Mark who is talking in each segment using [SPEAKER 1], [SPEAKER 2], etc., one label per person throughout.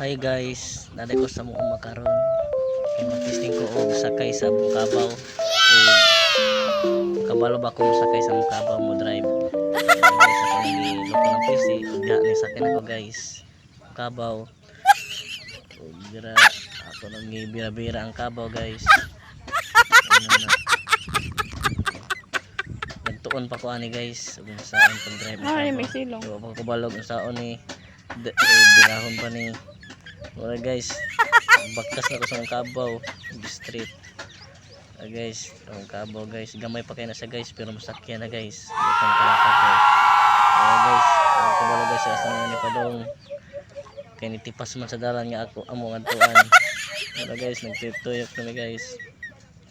[SPEAKER 1] Hi guys, naday ko sa muong makaron. Mag-testing ko og sakay sa Bukabaw. Kabalo ba ko sakay sa Bukabaw mo drive. Guys, ako nagiloko ng PC. Diha ni sakay na ko guys. Bukabaw. Bira ako nang bira-bira ang Kabaw guys. Nagtuon pa ko ani guys. Ug saan pag drive ng
[SPEAKER 2] Ay,
[SPEAKER 1] Kabaw.
[SPEAKER 2] may silong.
[SPEAKER 1] Di ba ko balog saon ni birahon pa ni. Wala guys, baktas na ko sa Kabaw street. Guys, ang Kabaw guys, gamay pa kayo na siya guys, pero masakyan na guys. Bukan pa lang Kabaw. Guys, ang kabalo guys, asa nga ni Padong. Kaya nitipas man sa dalan nga ako, amo ang tuan. Wala guys, nagtituyok kami guys.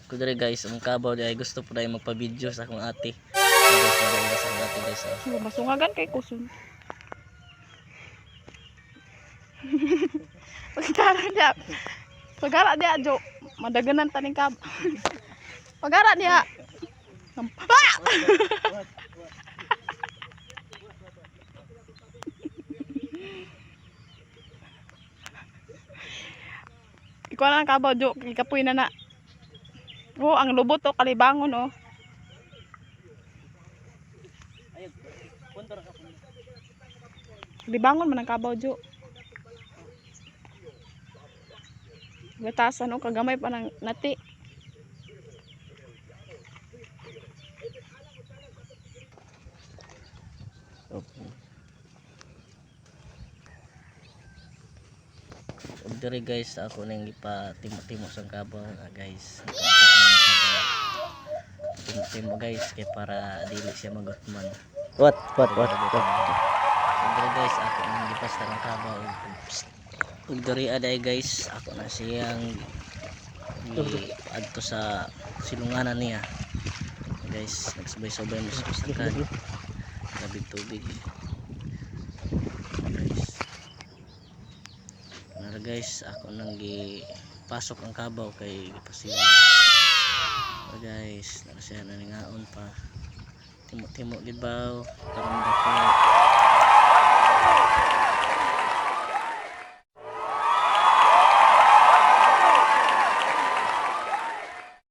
[SPEAKER 1] Kudari guys, ang Kabaw di ay gusto po tayo magpa-video sa akong ate. Guys, maganda sa akong ate guys.
[SPEAKER 2] Masungagan kay kusun. Pagara dia Jo, madaganan taning kab. Pagara dia. Ikaw na kabaw Jo, kapoy na na. Oh, ang lubot to kalibangon oh. Kalibangon man ang kabaw Jo. Gatasan o kagamay pa ng nati.
[SPEAKER 1] Ug diri guys, ako nang ipa-timo-timo sa Kabaw guys. Timo guys kay para dili siya magutman. What? Diri guys, ako nang gipasta ng Kabaw. Ug diri aday guys, ako na siyang adto sa silunganan niya. Guys, nagsubay-subay mo sa sakad. Labig tubig. Guys, ako nang pasok ang Kabaw kay gipasilan. Guys, nara siya naningaon pa. Timo-timo gid baw para madako.